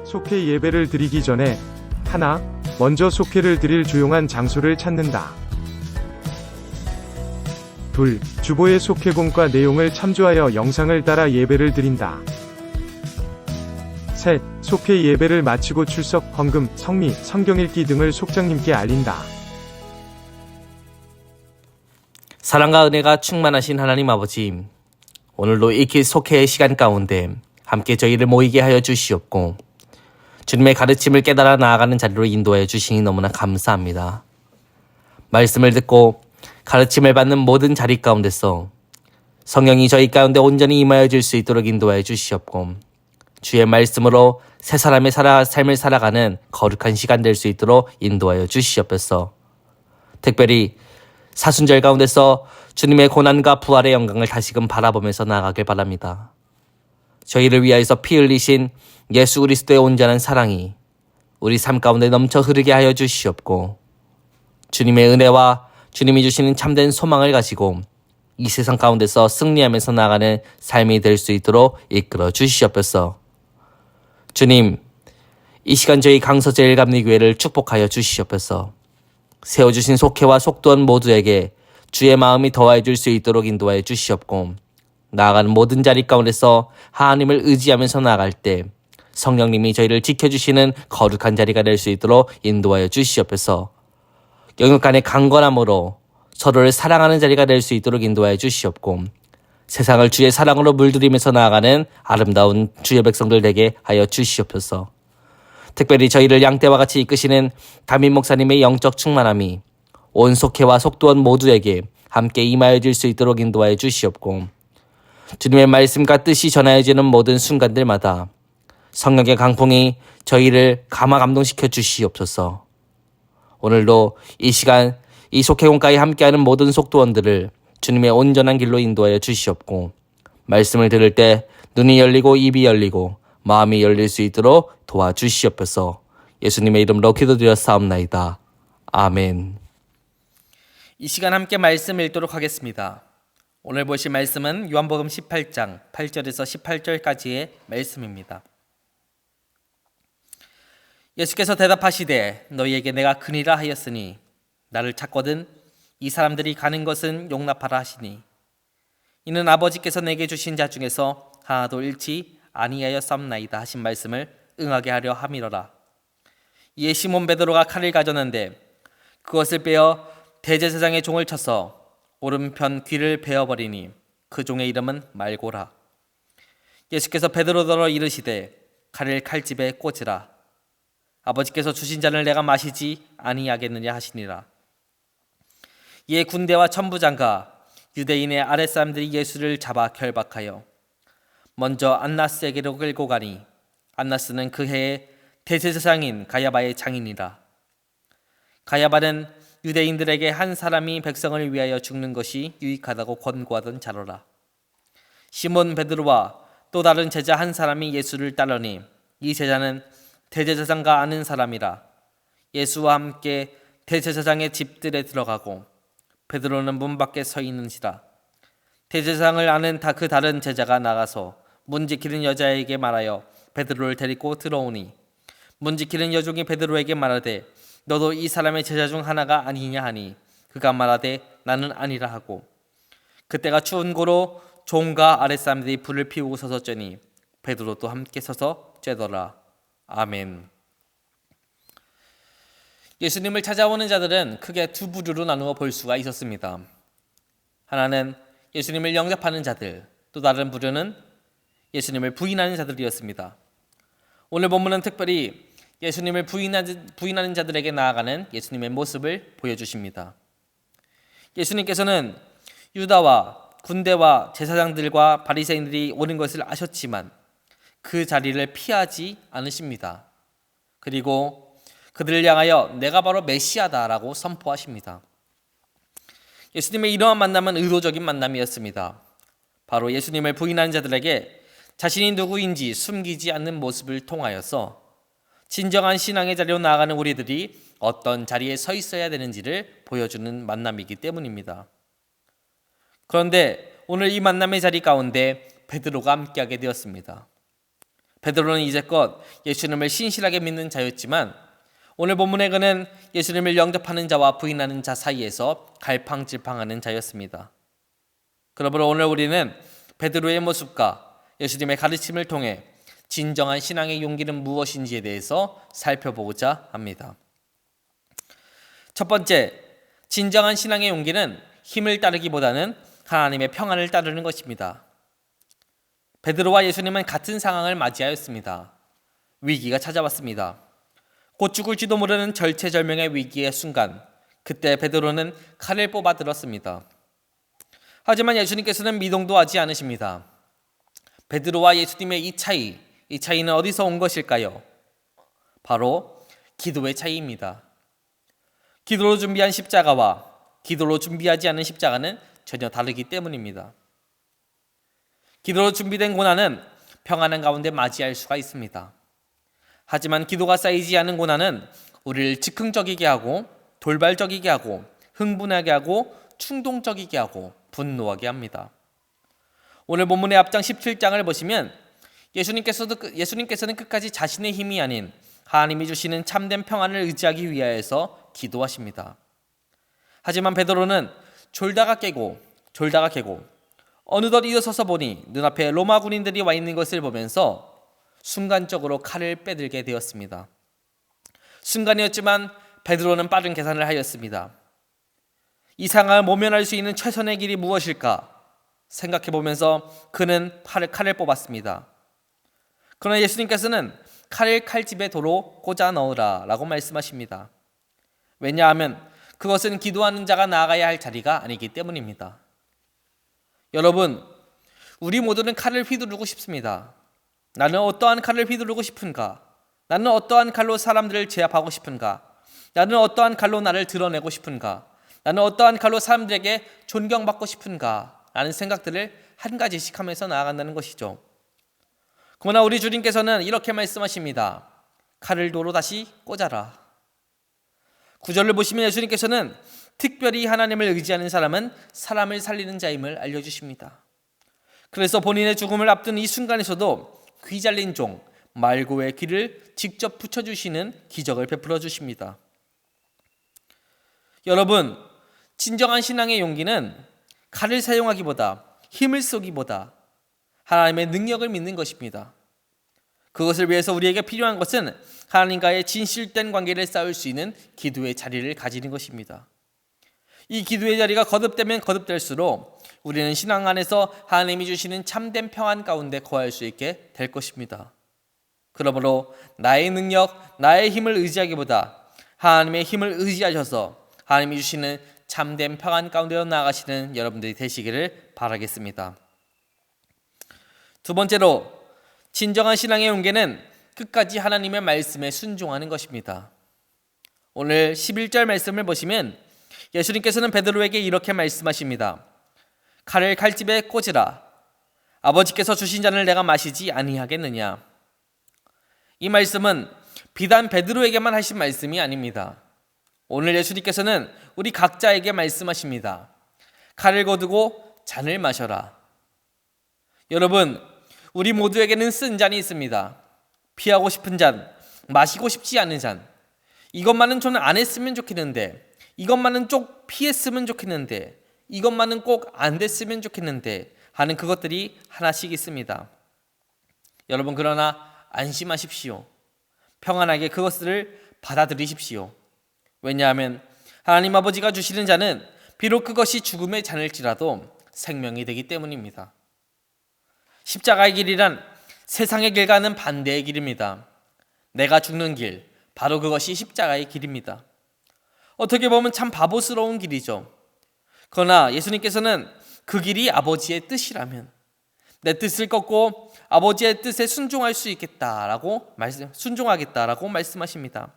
속회 예배를 드리기 전에 하나, 먼저 속회를 드릴 조용한 장소를 찾는다. 둘, 주보의 속회공과 내용을 참조하여 영상을 따라 예배를 드린다. 셋, 속회 예배를 마치고 출석, 헌금, 성미, 성경 읽기 등을 속장님께 알린다. 사랑과 은혜가 충만하신 하나님 아버지, 오늘도 익히 속회의 시간 가운데 함께 저희를 모이게 하여 주시옵고 주님의 가르침을 깨달아 나아가는 자리로 인도해 주시니 너무나 감사합니다. 말씀을 듣고 가르침을 받는 모든 자리 가운데서 성령이 저희 가운데 온전히 임하여 줄 수 있도록 인도해 주시옵고 주의 말씀으로 새 사람의 삶을 살아가는 거룩한 시간 될 수 있도록 인도하여 주시옵소서. 특별히 사순절 가운데서 주님의 고난과 부활의 영광을 다시금 바라보면서 나아가길 바랍니다. 저희를 위하여서 피 흘리신 예수 그리스도의 온전한 사랑이 우리 삶 가운데 넘쳐 흐르게 하여 주시옵고 주님의 은혜와 주님이 주시는 참된 소망을 가지고 이 세상 가운데서 승리하면서 나아가는 삶이 될 수 있도록 이끌어 주시옵소서. 주님, 이 시간 저희 강서제일감리교회를 축복하여 주시옵소서. 세워주신 속회와 속도원 모두에게 주의 마음이 더하여 줄 수 있도록 인도하여 주시옵고 나아가는 모든 자리 가운데서 하나님을 의지하면서 나아갈 때 성령님이 저희를 지켜주시는 거룩한 자리가 될 수 있도록 인도하여 주시옵소서. 영역 간의 강건함으로 서로를 사랑하는 자리가 될 수 있도록 인도하여 주시옵고 세상을 주의 사랑으로 물들이면서 나아가는 아름다운 주의 백성들 되게 하여 주시옵소서. 특별히 저희를 양떼와 같이 이끄시는 담임 목사님의 영적 충만함이 온 속회와 속도원 모두에게 함께 임하여 줄 수 있도록 인도하여 주시옵고 주님의 말씀과 뜻이 전하여지는 모든 순간들마다 성령의 강풍이 저희를 감동시켜 주시옵소서. 오늘도 이 시간 이 속회공과에 함께하는 모든 속도원들을 주님의 온전한 길로 인도하여 주시옵고 말씀을 들을 때 눈이 열리고 입이 열리고 마음이 열릴 수 있도록 도와주시옵소서. 예수님의 이름으로 기도드렸사옵나이다. 아멘. 이 시간 함께 말씀 읽도록 하겠습니다. 오늘 보실 말씀은 요한복음 18장 8절에서 18절까지의 말씀입니다. 예수께서 대답하시되 너희에게 내가 크니라 하였으니 나를 찾거든 이 사람들이 가는 것은 용납하라 하시니 이는 아버지께서 내게 주신 자 중에서 하나도 잃지 아니하였사옵나이다 하신 말씀을 응하게 하려 함이로라. 이에 시몬 베드로가 칼을 가졌는데 그것을 빼어 대제사장의 종을 쳐서 오른편 귀를 베어버리니 그 종의 이름은 말고라. 예수께서 베드로더러 이르시되 칼을 칼집에 꽂으라. 아버지께서 주신 잔을 내가 마시지 아니하겠느냐 하시니라. 이에 군대와 천부장과 유대인의 아랫사람들이 예수를 잡아 결박하여 먼저 안나스에게로 끌고 가니 안나스는 그 해에 대제사장인 가야바의 장인이라. 가야바는 유대인들에게 한 사람이 백성을 위하여 죽는 것이 유익하다고 권고하던 자로라. 시몬 베드로와 또 다른 제자 한 사람이 예수를 따르니 이 제자는 대제사장과 아는 사람이라. 예수와 함께 대제사장의 집들에 들어가고 베드로는 문 밖에 서 있는지라. 대제사장을 아는 그 다른 제자가 나가서 문 지키는 여자에게 말하여 베드로를 데리고 들어오니 문 지키는 여종이 베드로에게 말하되 너도 이 사람의 제자 중 하나가 아니냐 하니 그가 말하되 나는 아니라 하고 그때가 추운 고로 종과 아랫사람들이 불을 피우고 서서 쬐니 베드로도 함께 서서 쬐더라. 아멘. 예수님을 찾아오는 자들은 크게 두 부류로 나누어 볼 수가 있었습니다. 하나는 예수님을 영접하는 자들, 또 다른 부류는 예수님을 부인하는 자들이었습니다. 오늘 본문은 특별히 예수님을 부인하는 자들에게 나아가는 예수님의 모습을 보여주십니다. 예수님께서는 유다와 군대와 제사장들과 바리새인들이 오는 것을 아셨지만 그 자리를 피하지 않으십니다. 그리고 그들을 향하여 내가 바로 메시아다라고 선포하십니다. 예수님의 이러한 만남은 의도적인 만남이었습니다. 바로 예수님을 부인하는 자들에게 자신이 누구인지 숨기지 않는 모습을 통하여서 진정한 신앙의 자리로 나아가는 우리들이 어떤 자리에 서 있어야 되는지를 보여주는 만남이기 때문입니다. 그런데 오늘 이 만남의 자리 가운데 베드로가 함께하게 되었습니다. 베드로는 이제껏 예수님을 신실하게 믿는 자였지만 오늘 본문에 그는 예수님을 영접하는 자와 부인하는 자 사이에서 갈팡질팡하는 자였습니다. 그러므로 오늘 우리는 베드로의 모습과 예수님의 가르침을 통해 진정한 신앙의 용기는 무엇인지에 대해서 살펴보고자 합니다. 첫 번째, 진정한 신앙의 용기는 힘을 따르기보다는 하나님의 평안을 따르는 것입니다. 베드로와 예수님은 같은 상황을 맞이하였습니다. 위기가 찾아왔습니다. 곧 죽을지도 모르는 절체절명의 위기의 순간, 그때 베드로는 칼을 뽑아 들었습니다. 하지만 예수님께서는 미동도 하지 않으십니다. 베드로와 예수님의 이 차이는 어디서 온 것일까요? 바로 기도의 차이입니다. 기도로 준비한 십자가와 기도로 준비하지 않은 십자가는 전혀 다르기 때문입니다. 기도로 준비된 고난은 평안한 가운데 맞이할 수가 있습니다. 하지만 기도가 쌓이지 않은 고난은 우리를 즉흥적이게 하고 돌발적이게 하고 흥분하게 하고 충동적이게 하고 분노하게 합니다. 오늘 본문의 앞장 17장을 보시면 예수님께서는 끝까지 자신의 힘이 아닌 하나님이 주시는 참된 평안을 의지하기 위하여서 기도하십니다. 하지만 베드로는 졸다가 깨고 어느덧 일어서서 보니 눈앞에 로마 군인들이 와 있는 것을 보면서 순간적으로 칼을 빼들게 되었습니다. 순간이었지만 베드로는 빠른 계산을 하였습니다. 이 상황을 모면할 수 있는 최선의 길이 무엇일까 생각해 보면서 그는 칼을 뽑았습니다. 그러나 예수님께서는 칼을 칼집에 도로 꽂아 넣으라 라고 말씀하십니다. 왜냐하면 그것은 기도하는 자가 나아가야 할 자리가 아니기 때문입니다. 여러분, 우리 모두는 칼을 휘두르고 싶습니다. 나는 어떠한 칼을 휘두르고 싶은가? 나는 어떠한 칼로 사람들을 제압하고 싶은가? 나는 어떠한 칼로 나를 드러내고 싶은가? 나는 어떠한 칼로 사람들에게 존경받고 싶은가? 라는 생각들을 한 가지씩 하면서 나아간다는 것이죠. 그러나 우리 주님께서는 이렇게 말씀하십니다. 칼을 도로 다시 꽂아라. 9절을 보시면 예수님께서는 특별히 하나님을 의지하는 사람은 사람을 살리는 자임을 알려주십니다. 그래서 본인의 죽음을 앞둔 이 순간에서도 귀 잘린 종 말고의 귀를 직접 붙여주시는 기적을 베풀어 주십니다. 여러분, 진정한 신앙의 용기는 칼을 사용하기보다 힘을 쏘기보다 하나님의 능력을 믿는 것입니다. 그것을 위해서 우리에게 필요한 것은 하나님과의 진실된 관계를 쌓을 수 있는 기도의 자리를 가지는 것입니다. 이 기도의 자리가 거듭되면 거듭될수록 우리는 신앙 안에서 하나님이 주시는 참된 평안 가운데 거할 수 있게 될 것입니다. 그러므로 나의 능력, 나의 힘을 의지하기보다 하나님의 힘을 의지하셔서 하나님이 주시는 참된 평안 가운데로 나아가시는 여러분들이 되시기를 바라겠습니다. 두 번째로, 진정한 신앙의 용기는 끝까지 하나님의 말씀에 순종하는 것입니다. 오늘 11절 말씀을 보시면 예수님께서는 베드로에게 이렇게 말씀하십니다. 칼을 칼집에 꽂으라. 아버지께서 주신 잔을 내가 마시지 아니하겠느냐. 이 말씀은 비단 베드로에게만 하신 말씀이 아닙니다. 오늘 예수님께서는 우리 각자에게 말씀하십니다. 칼을 거두고 잔을 마셔라. 여러분, 우리 모두에게는 쓴 잔이 있습니다. 피하고 싶은 잔, 마시고 싶지 않은 잔. 이것만은 저는 안 했으면 좋겠는데, 이것만은 좀 피했으면 좋겠는데, 이것만은 꼭 안 됐으면 좋겠는데 하는 그것들이 하나씩 있습니다. 여러분, 그러나 안심하십시오. 평안하게 그것들을 받아들이십시오. 왜냐하면 하나님 아버지가 주시는 잔은 비록 그것이 죽음의 잔일지라도 생명이 되기 때문입니다. 십자가의 길이란 세상의 길과는 반대의 길입니다. 내가 죽는 길, 바로 그것이 십자가의 길입니다. 어떻게 보면 참 바보스러운 길이죠. 그러나 예수님께서는 그 길이 아버지의 뜻이라면 내 뜻을 꺾고 아버지의 뜻에 순종하겠다라고 말씀하십니다.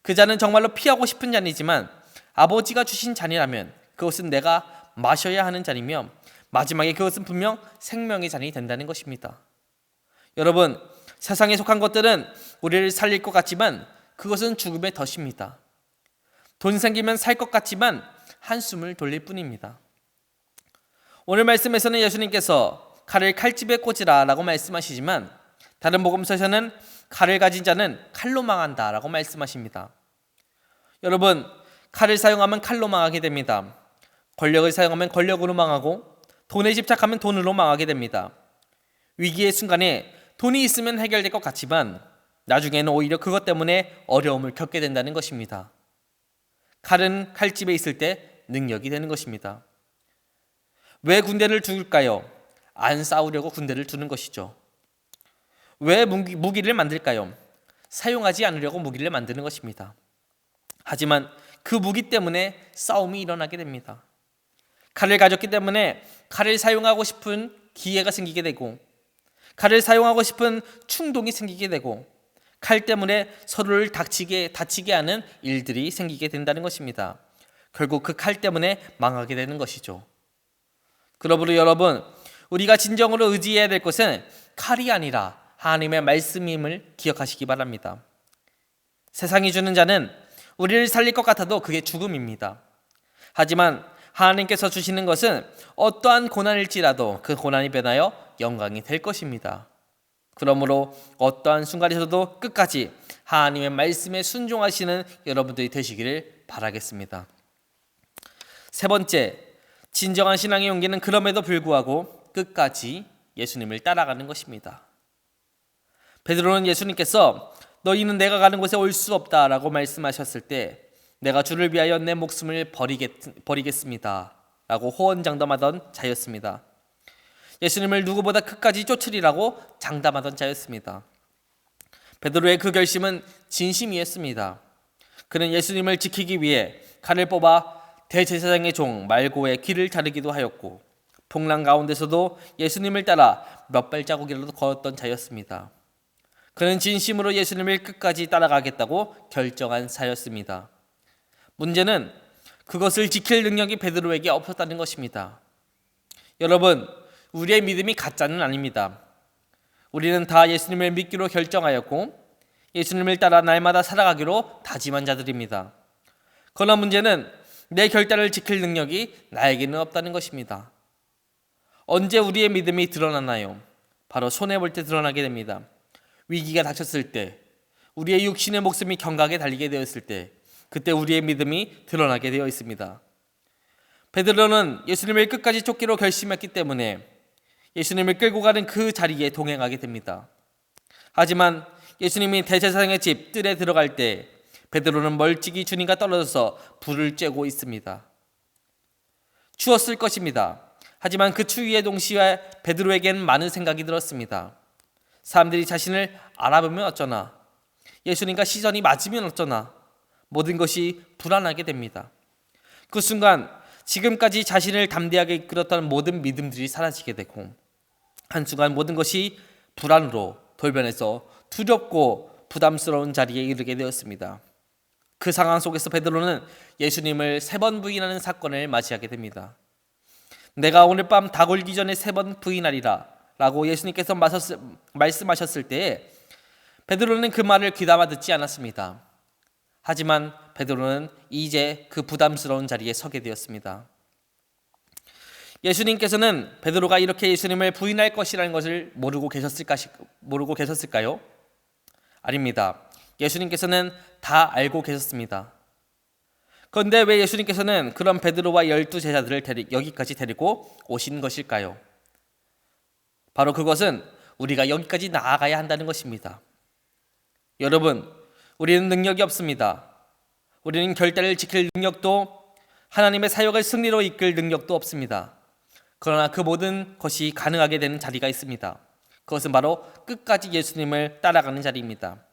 그 잔은 정말로 피하고 싶은 잔이지만 아버지가 주신 잔이라면 그것은 내가 마셔야 하는 잔이며 마지막에 그것은 분명 생명의 잔이 된다는 것입니다. 여러분, 세상에 속한 것들은 우리를 살릴 것 같지만 그것은 죽음의 덫입니다. 돈 생기면 살 것 같지만 한숨을 돌릴 뿐입니다. 오늘 말씀에서는 예수님께서 칼을 칼집에 꽂으라 라고 말씀하시지만 다른 복음서에서는 칼을 가진 자는 칼로 망한다라고 말씀하십니다. 여러분, 칼을 사용하면 칼로 망하게 됩니다. 권력을 사용하면 권력으로 망하고 돈에 집착하면 돈으로 망하게 됩니다. 위기의 순간에 돈이 있으면 해결될 것 같지만 나중에는 오히려 그것 때문에 어려움을 겪게 된다는 것입니다. 칼은 칼집에 있을 때 능력이 되는 것입니다. 왜 군대를 두을까요? 안 싸우려고 군대를 두는 것이죠. 왜 무기를 만들까요? 사용하지 않으려고 무기를 만드는 것입니다. 하지만 그 무기 때문에 싸움이 일어나게 됩니다. 칼을 가졌기 때문에 칼을 사용하고 싶은 기회가 생기게 되고, 칼을 사용하고 싶은 충동이 생기게 되고, 칼 때문에 서로를 다치게 하는 일들이 생기게 된다는 것입니다. 결국 그 칼 때문에 망하게 되는 것이죠. 그러므로 여러분, 우리가 진정으로 의지해야 될 것은 칼이 아니라 하나님의 말씀임을 기억하시기 바랍니다. 세상이 주는 자는 우리를 살릴 것 같아도 그게 죽음입니다. 하지만 하나님께서 주시는 것은 어떠한 고난일지라도 그 고난이 변하여 영광이 될 것입니다. 그러므로 어떠한 순간에서도 끝까지 하나님의 말씀에 순종하시는 여러분들이 되시기를 바라겠습니다. 세 번째, 진정한 신앙의 용기는 그럼에도 불구하고 끝까지 예수님을 따라가는 것입니다. 베드로는 예수님께서 너희는 내가 가는 곳에 올 수 없다라고 말씀하셨을 때 내가 주를 위하여 내 목숨을 버리겠습니다 라고 호언장담하던 자였습니다. 예수님을 누구보다 끝까지 쫓으리라고 장담하던 자였습니다. 베드로의 그 결심은 진심이었습니다. 그는 예수님을 지키기 위해 칼을 뽑아 대제사장의 종 말고의 귀를 자르기도 하였고, 풍랑 가운데서도 예수님을 따라 몇 발자국이라도 걸었던 자였습니다. 그는 진심으로 예수님을 끝까지 따라가겠다고 결정한 자였습니다. 문제는 그것을 지킬 능력이 베드로에게 없었다는 것입니다. 여러분, 우리의 믿음이 가짜는 아닙니다. 우리는 다 예수님을 믿기로 결정하였고 예수님을 따라 날마다 살아가기로 다짐한 자들입니다. 그러나 문제는 내 결단을 지킬 능력이 나에게는 없다는 것입니다. 언제 우리의 믿음이 드러나나요? 바로 손해볼 때 드러나게 됩니다. 위기가 닥쳤을 때, 우리의 육신의 목숨이 경각에 달리게 되었을 때, 그때 우리의 믿음이 드러나게 되어 있습니다. 베드로는 예수님을 끝까지 쫓기로 결심했기 때문에 예수님을 끌고 가는 그 자리에 동행하게 됩니다. 하지만 예수님이 대제사장의 집 뜰에 들어갈 때 베드로는 멀찍이 주님과 떨어져서 불을 쬐고 있습니다. 추웠을 것입니다. 하지만 그 추위의 동시에 베드로에게는 많은 생각이 들었습니다. 사람들이 자신을 알아보면 어쩌나, 예수님과 시선이 맞으면 어쩌나, 모든 것이 불안하게 됩니다. 그 순간 지금까지 자신을 담대하게 이끌었던 모든 믿음들이 사라지게 되고, 한순간 모든 것이 불안으로 돌변해서 두렵고 부담스러운 자리에 이르게 되었습니다. 그 상황 속에서 베드로는 예수님을 3번 부인하는 사건을 맞이하게 됩니다. 내가 오늘 밤 닭 울기 전에 3번 부인하리라 라고 예수님께서 말씀하셨을 때에 베드로는 그 말을 귀담아 듣지 않았습니다. 하지만 베드로는 이제 그 부담스러운 자리에 서게 되었습니다. 예수님께서는 베드로가 이렇게 예수님을 부인할 것이라는 것을 모르고 계셨을까요? 아닙니다. 예수님께서는 다 알고 계셨습니다. 그런데 왜 예수님께서는 그런 베드로와 12제자들을 여기까지 데리고 오신 것일까요? 바로 그것은 우리가 여기까지 나아가야 한다는 것입니다. 여러분, 우리는 능력이 없습니다. 우리는 결단을 지킬 능력도 하나님의 사역을 승리로 이끌 능력도 없습니다. 그러나 그 모든 것이 가능하게 되는 자리가 있습니다. 그것은 바로 끝까지 예수님을 따라가는 자리입니다.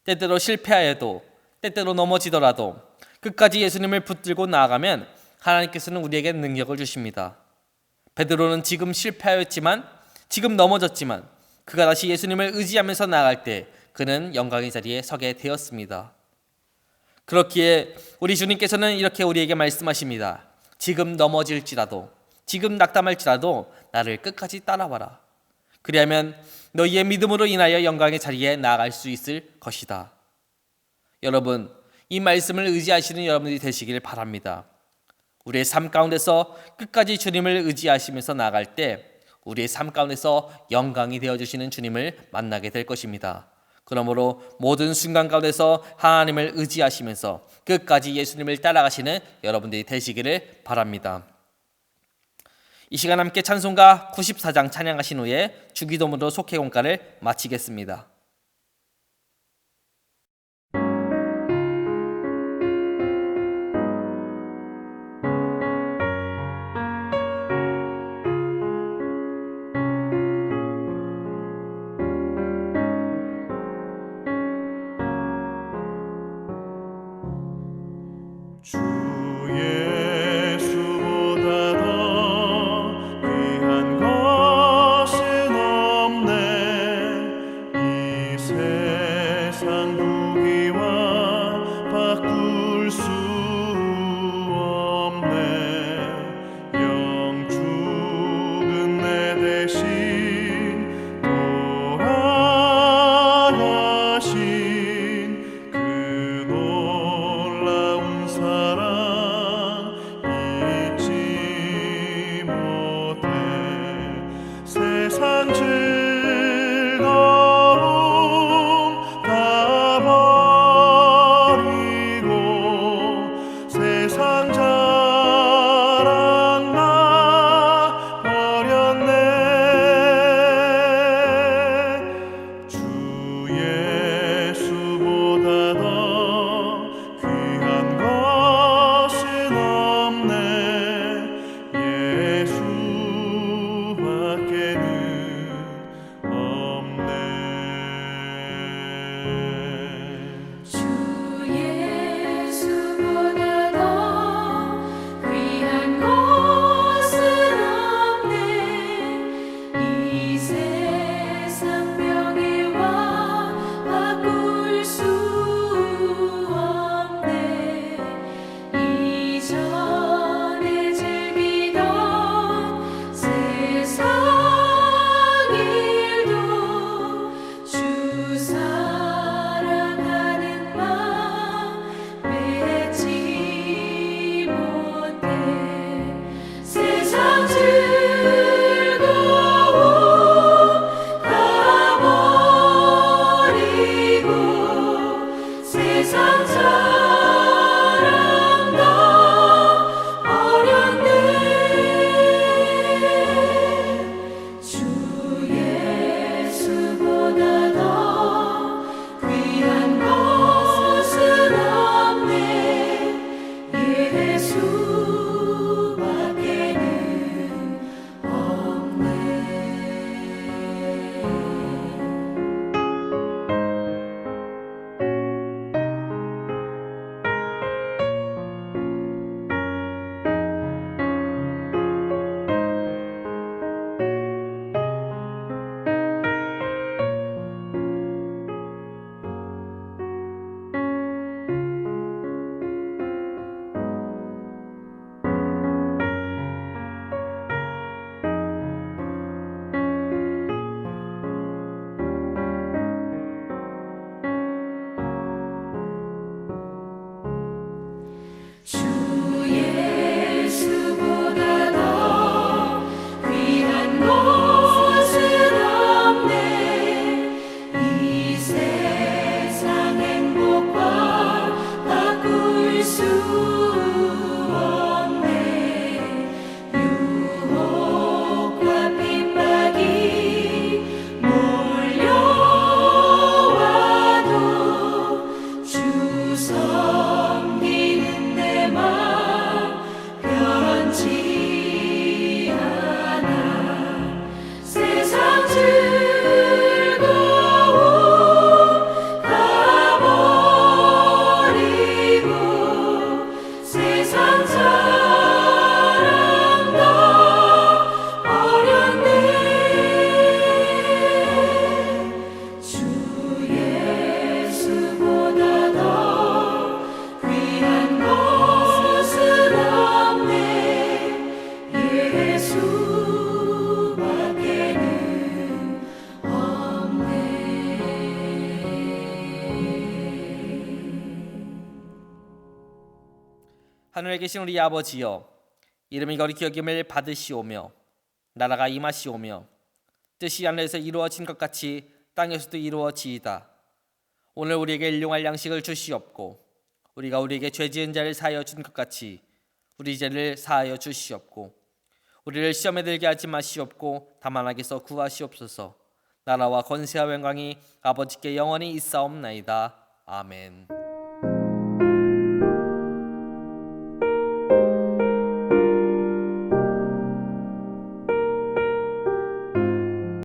때때로 실패하여도, 때때로 넘어지더라도 끝까지 예수님을 붙들고 나아가면 하나님께서는 우리에게 능력을 주십니다. 베드로는 지금 실패하였지만, 지금 넘어졌지만 그가 다시 예수님을 의지하면서 나아갈 때 그는 영광의 자리에 서게 되었습니다. 그렇기에 우리 주님께서는 이렇게 우리에게 말씀하십니다. 지금 넘어질지라도, 지금 낙담할지라도 나를 끝까지 따라와라. 그리하면 너희의 믿음으로 인하여 영광의 자리에 나아갈 수 있을 것이다. 여러분, 이 말씀을 의지하시는 여러분들이 되시길 바랍니다. 우리의 삶 가운데서 끝까지 주님을 의지하시면서 나아갈 때 우리의 삶 가운데서 영광이 되어주시는 주님을 만나게 될 것입니다. 그러므로 모든 순간 가운데서 하나님을 의지하시면서 끝까지 예수님을 따라가시는 여러분들이 되시기를 바랍니다. 이 시간 함께 찬송가 94장 찬양하신 후에 주기도문으로 속회공가를 마치겠습니다. 주 예수보다 더 귀한 것은 없네. 이 세상 부귀와 바꿀 수 없네. 영 죽은 내 대신 돌아가신 그 놀라운 사랑 잊지 못해. 세상 즐거움 다 버리고 세상 자랑 나 버렸네. 주 예수보다 더 귀한 것은 없네. 예수밖에는 없네. 주 예수보다 더 귀한 것은 없네. 이 세상 명예와 바꿀 수 없네. 이전에 즐기던 세상 일도 주 사랑하는 마음 맺지 못해. 세상 즐거움 다 버리고 세상 자랑 다 버렸네. 주 예수보다 더 귀한 것은 없네. 예수밖에는 없네. 주 예수보다 더 귀한 것은 없네. 이 세상 행복과 바꿀 수 없네. 유혹과 핍박이 몰려와도 주 섬기는 내 맘 변치 않아. 세상 즐거움 다 버리고 세상 자랑 다 버렸네. 주 예수보다 더 귀한 것은 없네. 예수밖에는 없네. 하늘에 계신 우리 아버지여, 이름이 거룩히 여김을 받으시오며 나라가 임하시오며 뜻이 하늘에서 이루어진 것 같이 땅에서도 이루어지이다. 오늘 우리에게 일용할 양식을 주시옵고 우리가 우리에게 죄 지은 자를 사하여 준 것 같이 우리 죄를 사하여 주시옵고 우리를 시험에 들게 하지 마시옵고 다만 악에서 구하시옵소서. 나라와 권세와 영광이 아버지께 영원히 있사옵나이다. 아멘.